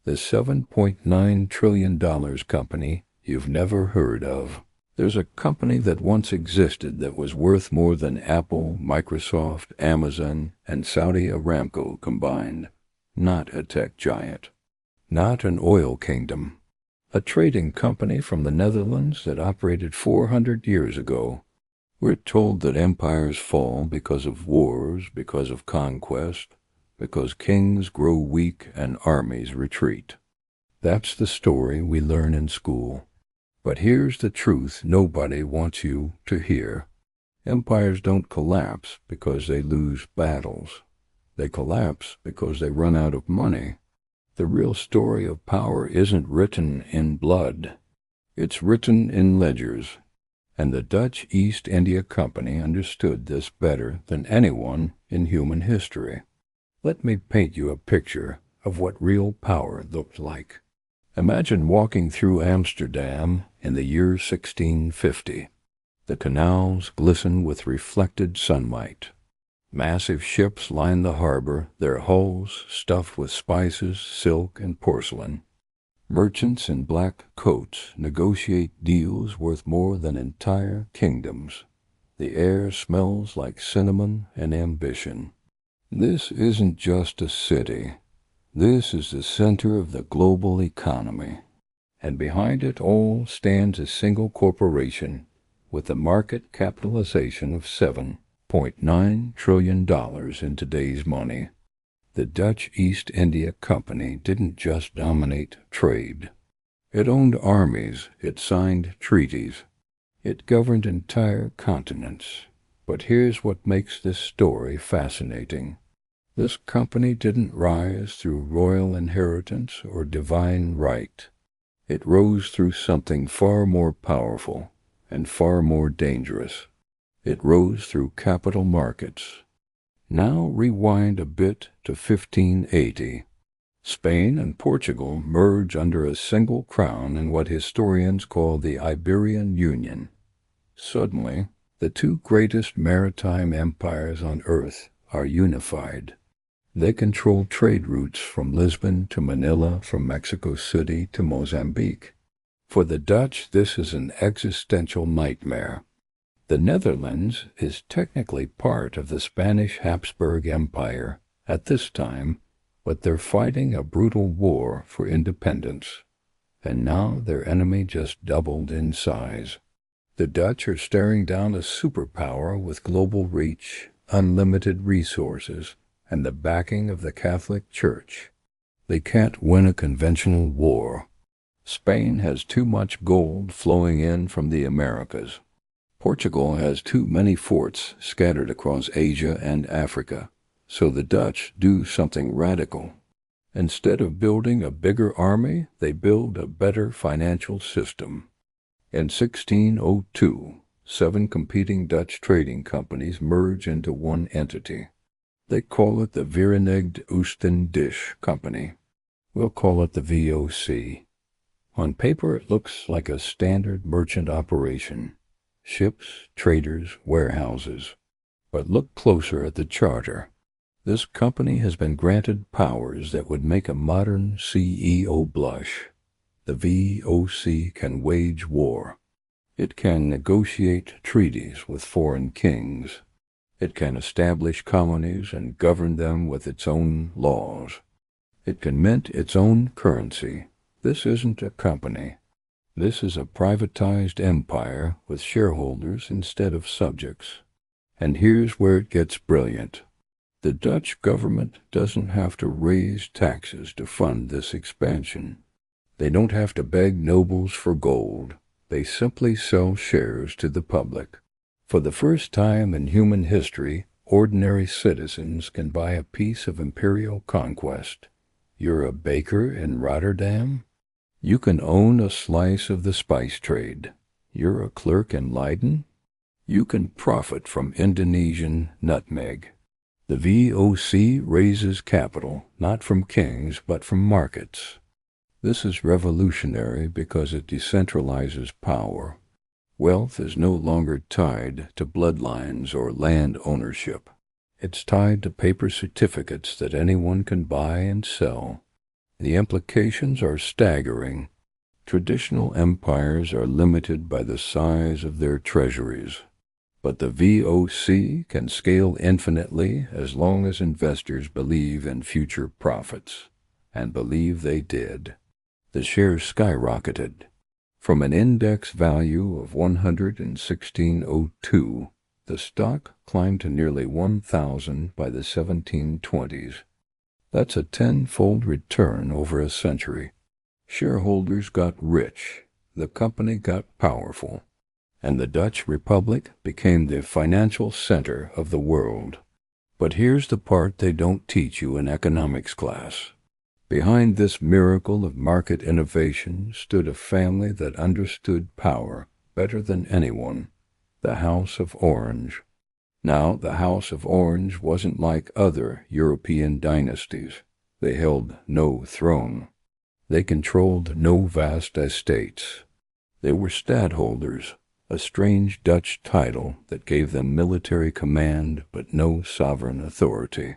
the $7.9 trillion company you've never heard of. There's a company that once existed that was worth more than Apple, Microsoft, Amazon, and Saudi Aramco combined. Not a tech giant. Not an oil kingdom. A trading company from the Netherlands that operated 400 years ago. We're told that empires fall because of wars, because of conquest, because kings grow weak and armies retreat. That's the story we learn in school. But here's the truth nobody wants you to hear. Empires don't collapse because they lose battles. They collapse because they run out of money. The real story of power isn't written in blood. It's written in ledgers. And the Dutch East India Company understood this better than anyone in human history. Let me paint you a picture of what real power looked like. Imagine walking through Amsterdam in the year 1650. The canals glisten with reflected sunlight. Massive ships line the harbor, their hulls stuffed with spices, silk, and porcelain. Merchants in black coats negotiate deals worth more than entire kingdoms. The air smells like cinnamon and ambition. This isn't just a city. This is the center of the global economy. And behind it all stands a single corporation with a market capitalization of $7.9 trillion in today's money. The Dutch East India Company didn't just dominate trade. It owned armies, it signed treaties, it governed entire continents. But here's what makes this story fascinating. This company didn't rise through royal inheritance or divine right. It rose through something far more powerful and far more dangerous. It rose through capital markets. Now rewind a bit to 1580. Spain and Portugal merge under a single crown in what historians call the Iberian Union. Suddenly, the two greatest maritime empires on earth are unified. They control trade routes from Lisbon to Manila, from Mexico City to Mozambique. For the Dutch, this is an existential nightmare. The Netherlands is technically part of the Spanish Habsburg Empire at this time, but they're fighting a brutal war for independence. And now their enemy just doubled in size. The Dutch are staring down a superpower with global reach, unlimited resources, and the backing of the Catholic Church. They can't win a conventional war. Spain has too much gold flowing in from the Americas. Portugal has too many forts scattered across Asia and Africa. So the Dutch do something radical. Instead of building a bigger army, they build a better financial system. In 1602, 7 competing Dutch trading companies merge into one entity. They call it the Verenigde Oost-Indisch Company. We'll call it the VOC. On paper, it looks like a standard merchant operation. Ships, traders, warehouses. But look closer at the charter. This company has been granted powers that would make a modern CEO blush. The VOC can wage war. It can negotiate treaties with foreign kings. It can establish colonies and govern them with its own laws. It can mint its own currency. This isn't a company. This is a privatized empire with shareholders instead of subjects. And here's where it gets brilliant. The Dutch government doesn't have to raise taxes to fund this expansion. They don't have to beg nobles for gold. They simply sell shares to the public. For the first time in human history, ordinary citizens can buy a piece of imperial conquest. You're a baker in Rotterdam? You can own a slice of the spice trade. You're a clerk in Leiden? You can profit from Indonesian nutmeg. The VOC raises capital, not from kings, but from markets. This is revolutionary because it decentralizes power. Wealth is no longer tied to bloodlines or land ownership. It's tied to paper certificates that anyone can buy and sell. The implications are staggering. Traditional empires are limited by the size of their treasuries, but the VOC can scale infinitely as long as investors believe in future profits, and believe they did. The shares skyrocketed. From an index value of 116.02, the stock climbed to nearly 1,000 by the 1720s. That's a tenfold return over a century. Shareholders got rich, the company got powerful, and the Dutch Republic became the financial center of the world. But here's the part they don't teach you in economics class. Behind this miracle of market innovation stood a family that understood power better than anyone, the House of Orange. Now, the House of Orange wasn't like other European dynasties. They held no throne. They controlled no vast estates. They were stadholders, a strange Dutch title that gave them military command but no sovereign authority.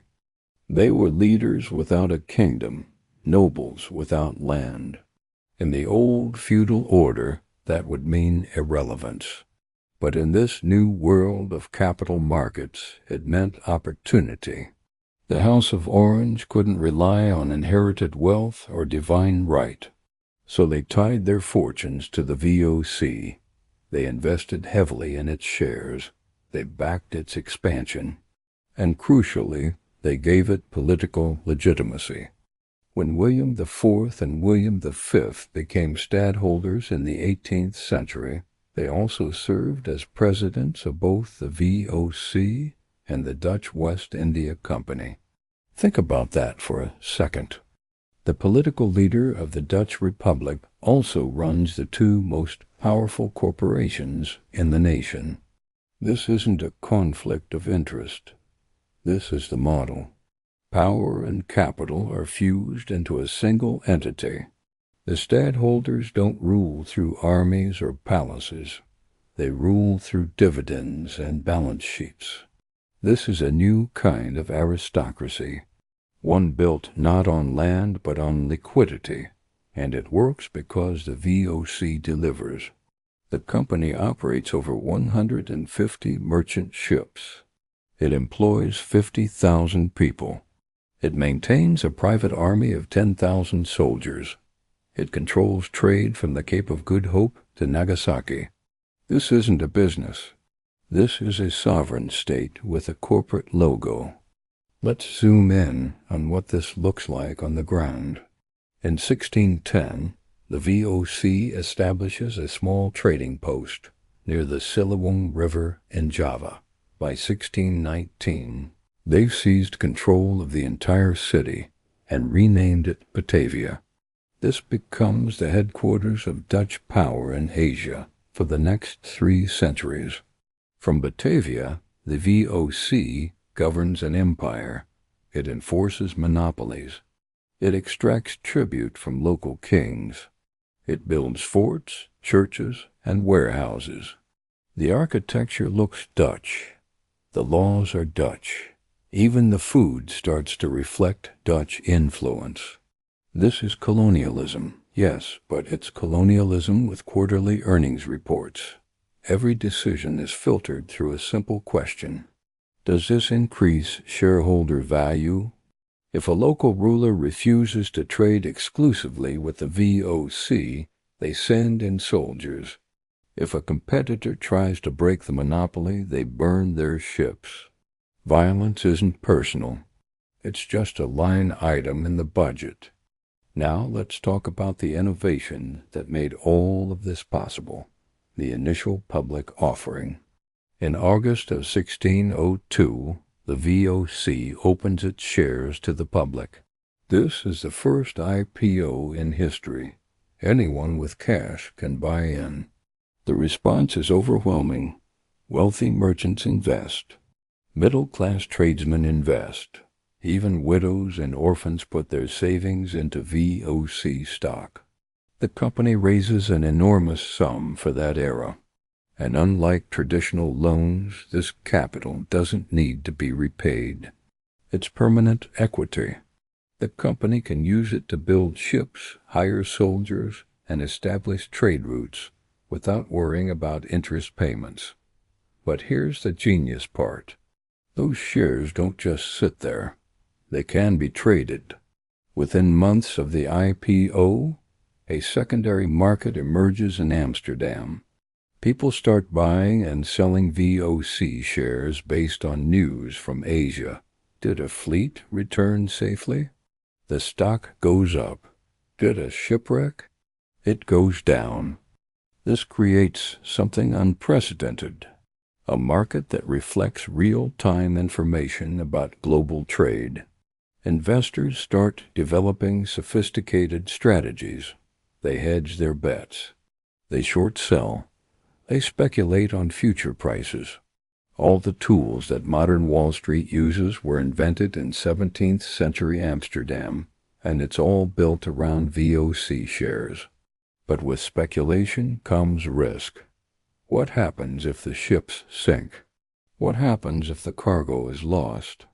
They were leaders without a kingdom, nobles without land. In the old feudal order, that would mean irrelevance. But in this new world of capital markets, it meant opportunity. The House of Orange couldn't rely on inherited wealth or divine right, so they tied their fortunes to the VOC. They invested heavily in its shares, they backed its expansion, and crucially, they gave it political legitimacy. When William IV and William V became stadholders in the 18th century, they also served as presidents of both the VOC and the Dutch West India Company. Think about that for a second. The political leader of the Dutch Republic also runs the two most powerful corporations in the nation. This isn't a conflict of interest. This is the model. Power and capital are fused into a single entity. The stadholders don't rule through armies or palaces. They rule through dividends and balance sheets. This is a new kind of aristocracy, one built not on land but on liquidity, and it works because the VOC delivers. The company operates over 150 merchant ships. It employs 50,000 people. It maintains a private army of 10,000 soldiers. It controls trade from the Cape of Good Hope to Nagasaki. This isn't a business. This is a sovereign state with a corporate logo. Let's zoom in on what this looks like on the ground. In 1610, the VOC establishes a small trading post near the Siliwung River in Java. By 1619, they seized control of the entire city and renamed it Batavia. This becomes the headquarters of Dutch power in Asia for the next 3 centuries. From Batavia, the VOC governs an empire. It enforces monopolies. It extracts tribute from local kings. It builds forts, churches, and warehouses. The architecture looks Dutch. The laws are Dutch. Even the food starts to reflect Dutch influence. This is colonialism, yes, but it's colonialism with quarterly earnings reports. Every decision is filtered through a simple question. Does this increase shareholder value? If a local ruler refuses to trade exclusively with the VOC, they send in soldiers. If a competitor tries to break the monopoly, they burn their ships. Violence isn't personal. It's just a line item in the budget. Now let's talk about the innovation that made all of this possible, the initial public offering. In August of 1602, the VOC opens its shares to the public. This is the first IPO in history. Anyone with cash can buy in. The response is overwhelming. Wealthy merchants invest. Middle-class tradesmen invest. Even widows and orphans put their savings into VOC stock. The company raises an enormous sum for that era. And unlike traditional loans, this capital doesn't need to be repaid. It's permanent equity. The company can use it to build ships, hire soldiers, and establish trade routes without worrying about interest payments. But here's the genius part. Those shares don't just sit there. They can be traded. Within months of the IPO, a secondary market emerges in Amsterdam. People start buying and selling VOC shares based on news from Asia. Did a fleet return safely? The stock goes up. Did a shipwreck? It goes down. This creates something unprecedented, a market that reflects real-time information about global trade. Investors start developing sophisticated strategies. They hedge their bets. They short sell. They speculate on future prices. All the tools that modern Wall Street uses were invented in 17th century Amsterdam, and it's all built around VOC shares. But with speculation comes risk. What happens if the ships sink? What happens if the cargo is lost?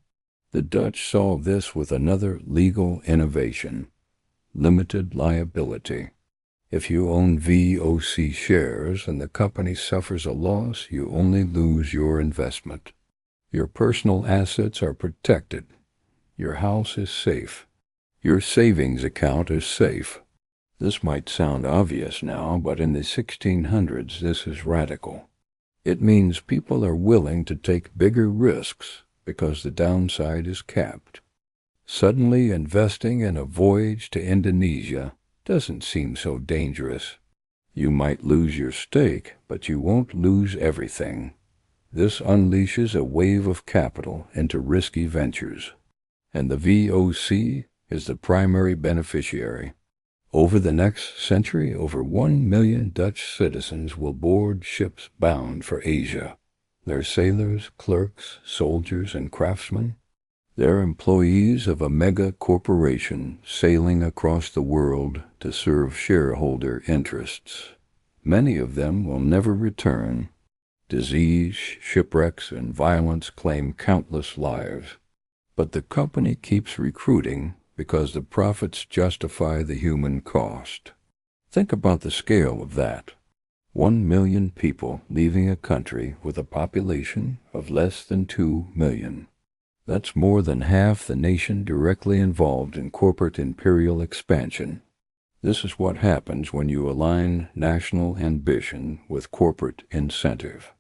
The Dutch solved this with another legal innovation: limited liability. If you own VOC shares and the company suffers a loss, you only lose your investment. Your personal assets are protected. Your house is safe. Your savings account is safe. This might sound obvious now, but in the 1600s this is radical. It means people are willing to take bigger risks because the downside is capped. Suddenly investing in a voyage to Indonesia doesn't seem so dangerous. You might lose your stake, but you won't lose everything. This unleashes a wave of capital into risky ventures, and the VOC is the primary beneficiary. Over the next century, over 1 million Dutch citizens will board ships bound for Asia. They're sailors, clerks, soldiers, and craftsmen. They're employees of a mega corporation sailing across the world to serve shareholder interests. Many of them will never return. Disease, shipwrecks, and violence claim countless lives. But the company keeps recruiting because the profits justify the human cost. Think about the scale of that. 1 million people leaving a country with a population of less than 2 million. That's more than half the nation directly involved in corporate imperial expansion. This is what happens when you align national ambition with corporate incentive.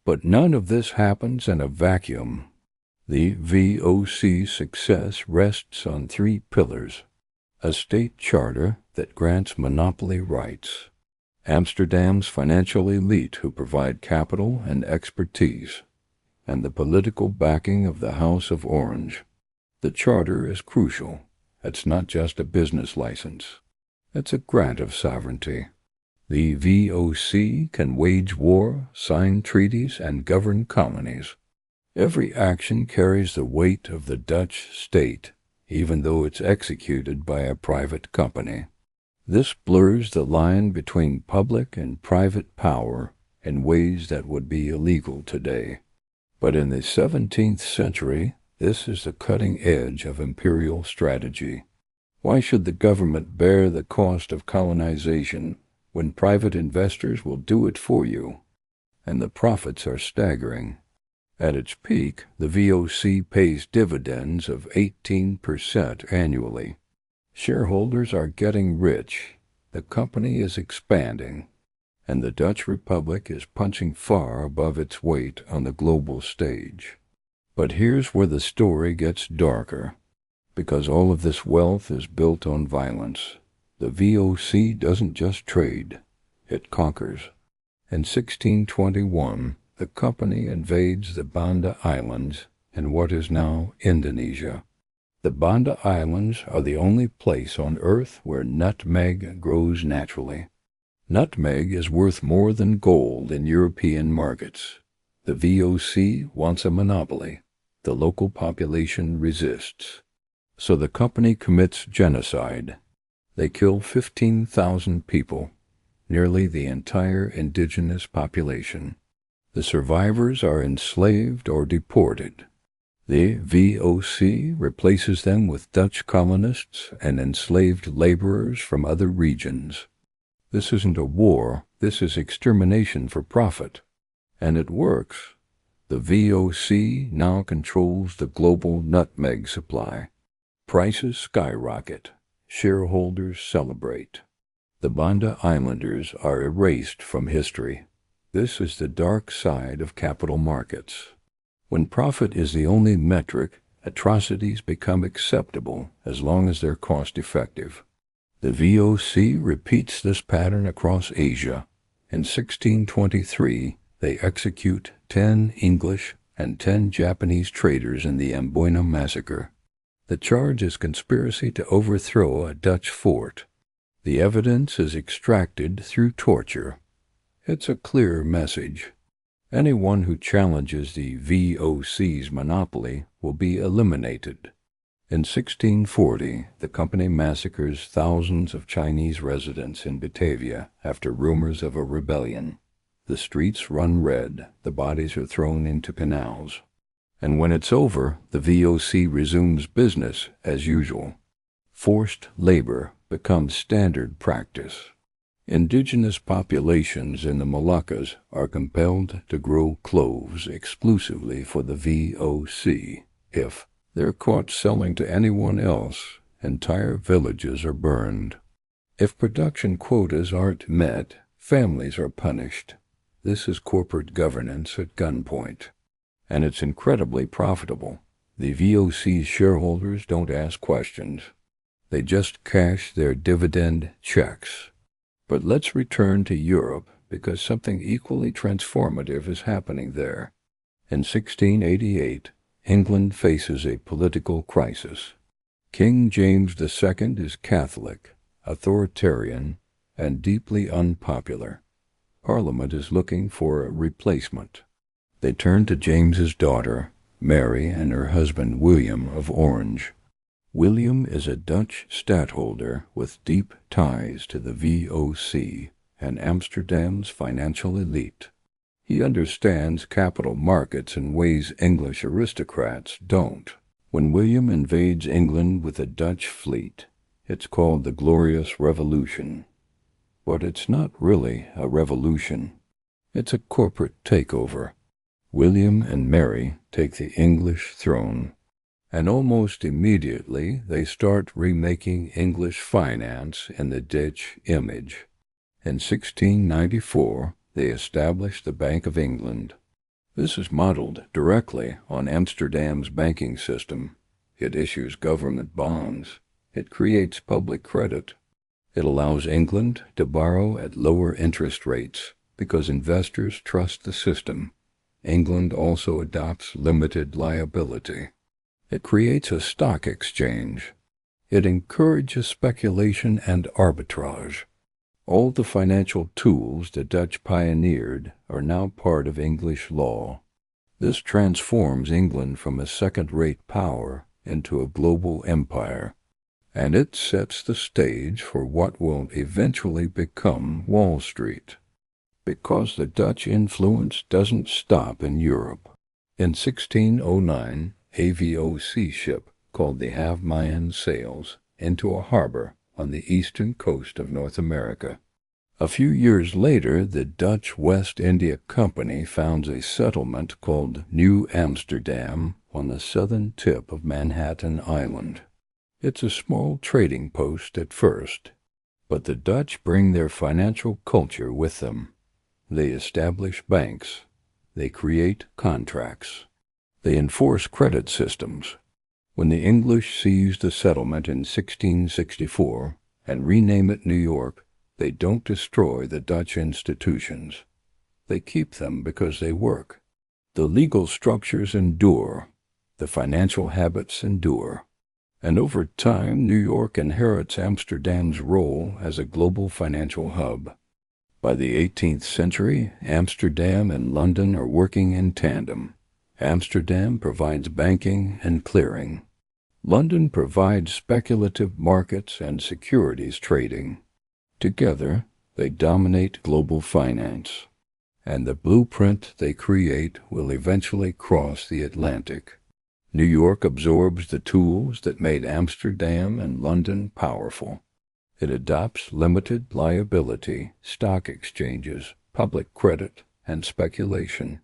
But none of this happens in a vacuum. The VOC success rests on 3 pillars: a state charter that grants monopoly rights, Amsterdam's financial elite who provide capital and expertise, and the political backing of the House of Orange. The charter is crucial. It's not just a business license. It's a grant of sovereignty. The VOC can wage war, sign treaties, and govern colonies. Every action carries the weight of the Dutch state, even though it's executed by a private company. This blurs the line between public and private power in ways that would be illegal today. But in the 17th century, this is the cutting edge of imperial strategy. Why should the government bear the cost of colonization when private investors will do it for you? And the profits are staggering. At its peak, the VOC pays dividends of 18% annually. Shareholders are getting rich, the company is expanding, and the Dutch Republic is punching far above its weight on the global stage. But here's where the story gets darker. Because all of this wealth is built on violence, the VOC doesn't just trade, it conquers. In 1621, the company invades the Banda Islands in what is now Indonesia. The Banda Islands are the only place on Earth where nutmeg grows naturally. Nutmeg is worth more than gold in European markets. The VOC wants a monopoly. The local population resists. So the company commits genocide. They kill 15,000 people, nearly the entire indigenous population. The survivors are enslaved or deported. The VOC replaces them with Dutch colonists and enslaved laborers from other regions. This isn't a war, this is extermination for profit. And it works. The VOC now controls the global nutmeg supply. Prices skyrocket. Shareholders celebrate. The Banda Islanders are erased from history. This is the dark side of capital markets. When profit is the only metric, atrocities become acceptable as long as they're cost-effective. The VOC repeats this pattern across Asia. In 1623, they execute 10 English and 10 Japanese traders in the Amboina massacre. The charge is conspiracy to overthrow a Dutch fort. The evidence is extracted through torture. It's a clear message. Anyone who challenges the VOC's monopoly will be eliminated. In 1640, the company massacres thousands of Chinese residents in Batavia after rumors of a rebellion. The streets run red, the bodies are thrown into canals. And when it's over, the VOC resumes business as usual. Forced labor becomes standard practice. Indigenous populations in the Moluccas are compelled to grow cloves exclusively for the VOC. If they're caught selling to anyone else, entire villages are burned. If production quotas aren't met, families are punished. This is corporate governance at gunpoint. And it's incredibly profitable. The VOC's shareholders don't ask questions. They just cash their dividend checks. But let's return to Europe because something equally transformative is happening there. In 1688, England faces a political crisis. King James II is Catholic, authoritarian, and deeply unpopular. Parliament is looking for a replacement. They turn to James's daughter, Mary, and her husband William of Orange. William is a Dutch stadtholder with deep ties to the VOC and Amsterdam's financial elite. He understands capital markets in ways English aristocrats don't. When William invades England with a Dutch fleet, it's called the Glorious Revolution. But it's not really a revolution. It's a corporate takeover. William and Mary take the English throne. And almost immediately they start remaking English finance in the Dutch image. In 1694, they established the Bank of England. This is modeled directly on Amsterdam's banking system. It issues government bonds. It creates public credit. It allows England to borrow at lower interest rates because investors trust the system. England also adopts limited liability. It creates a stock exchange. It encourages speculation and arbitrage. All the financial tools the Dutch pioneered are now part of English law. This transforms England from a second-rate power into a global empire, and it sets the stage for what will eventually become Wall Street. Because the Dutch influence doesn't stop in Europe. In 1609, a VOC ship called the Havmaian sails into a harbor on the eastern coast of North America. A few years later, the Dutch West India Company founds a settlement called New Amsterdam on the southern tip of Manhattan Island. It's a small trading post at first, but the Dutch bring their financial culture with them. They establish banks. They create contracts. They enforce credit systems. When the English seized the settlement in 1664 and rename it New York, they don't destroy the Dutch institutions. They keep them because they work. The legal structures endure. The financial habits endure. And over time, New York inherits Amsterdam's role as a global financial hub. By the 18th century, Amsterdam and London are working in tandem. Amsterdam provides banking and clearing. London provides speculative markets and securities trading. Together, they dominate global finance. And the blueprint they create will eventually cross the Atlantic. New York absorbs the tools that made Amsterdam and London powerful. It adopts limited liability, stock exchanges, public credit, and speculation.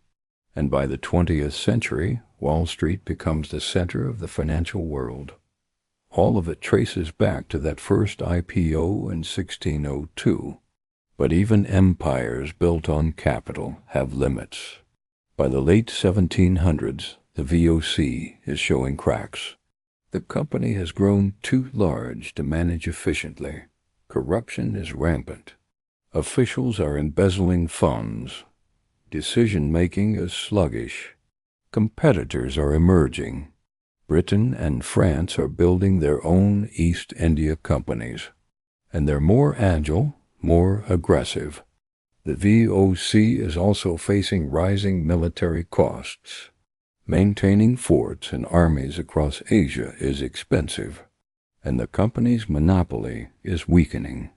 And by the 20th century, Wall Street becomes the center of the financial world. All of it traces back to that first IPO in 1602. But even empires built on capital have limits. By the late 1700s, the VOC is showing cracks. The company has grown too large to manage efficiently. Corruption is rampant. Officials are embezzling funds. Decision-making is sluggish. Competitors are emerging. Britain and France are building their own East India companies. And they're more agile, more aggressive. The VOC is also facing rising military costs. Maintaining forts and armies across Asia is expensive, and the company's monopoly is weakening.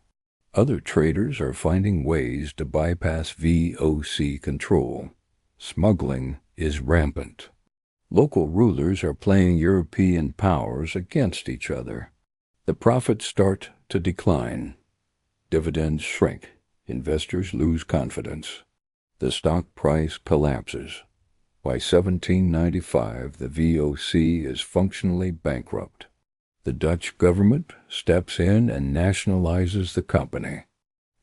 Other traders are finding ways to bypass VOC control. Smuggling is rampant. Local rulers are playing European powers against each other. The profits start to decline. Dividends shrink. Investors lose confidence. The stock price collapses. By 1795, the VOC is functionally bankrupt. The Dutch government steps in and nationalizes the company.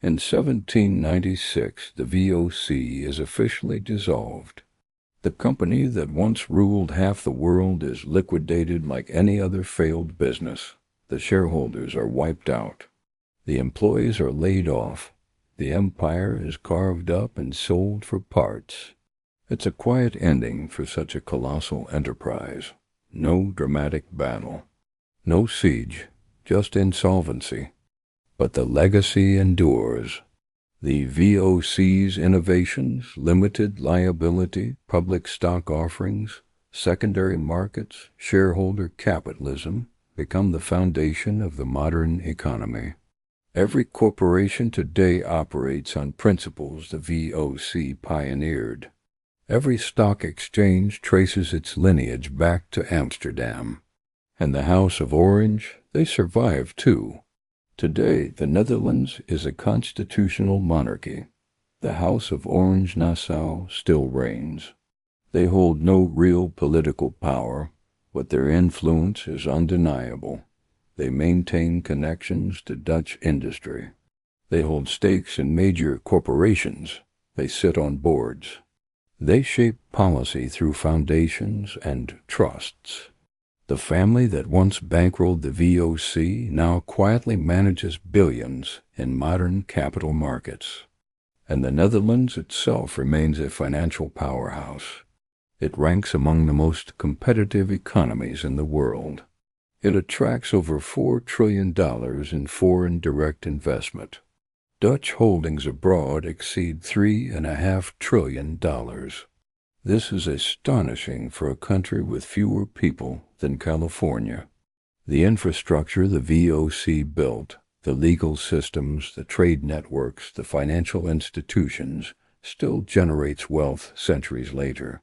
In 1796, the VOC is officially dissolved. The company that once ruled half the world is liquidated like any other failed business. The shareholders are wiped out. The employees are laid off. The empire is carved up and sold for parts. It's a quiet ending for such a colossal enterprise. No dramatic battle. No siege, just insolvency. But the legacy endures. The VOC's innovations, limited liability, public stock offerings, secondary markets, shareholder capitalism become the foundation of the modern economy. Every corporation today operates on principles the VOC pioneered. Every stock exchange traces its lineage back to Amsterdam. And the House of Orange, they survive too. Today, the Netherlands is a constitutional monarchy. The House of Orange-Nassau still reigns. They hold no real political power, but their influence is undeniable. They maintain connections to Dutch industry. They hold stakes in major corporations. They sit on boards. They shape policy through foundations and trusts. The family that once bankrolled the VOC now quietly manages billions in modern capital markets. And the Netherlands itself remains a financial powerhouse. It ranks among the most competitive economies in the world. It attracts over $4 trillion in foreign direct investment. Dutch holdings abroad exceed $3.5 trillion. This is astonishing for a country with fewer people than California. The infrastructure the VOC built, the legal systems, the trade networks, the financial institutions, still generates wealth centuries later.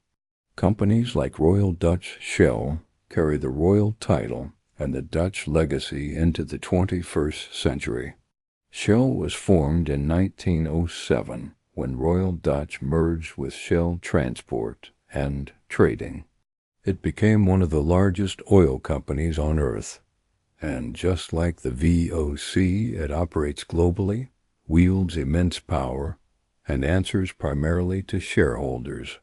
Companies like Royal Dutch Shell carry the royal title and the Dutch legacy into the 21st century. Shell was formed in 1907 when Royal Dutch merged with Shell Transport and Trading. It became one of the largest oil companies on earth. And just like the VOC, it operates globally, wields immense power, and answers primarily to shareholders.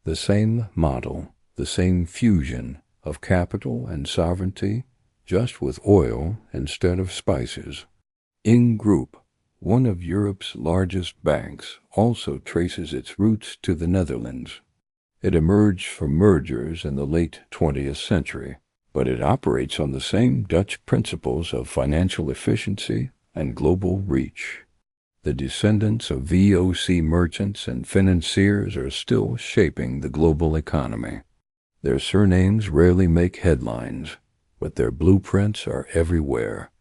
The same model, the same fusion of capital and sovereignty, just with oil instead of spices. Group, one of Europe's largest banks, also traces its roots to the Netherlands. It emerged from mergers in the late 20th century, but it operates on the same Dutch principles of financial efficiency and global reach. The descendants of VOC merchants and financiers are still shaping the global economy. Their surnames rarely make headlines, but their blueprints are everywhere.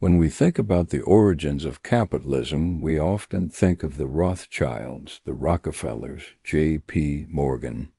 When we think about the origins of capitalism, we often think of the Rothschilds, the Rockefellers, J.P. Morgan.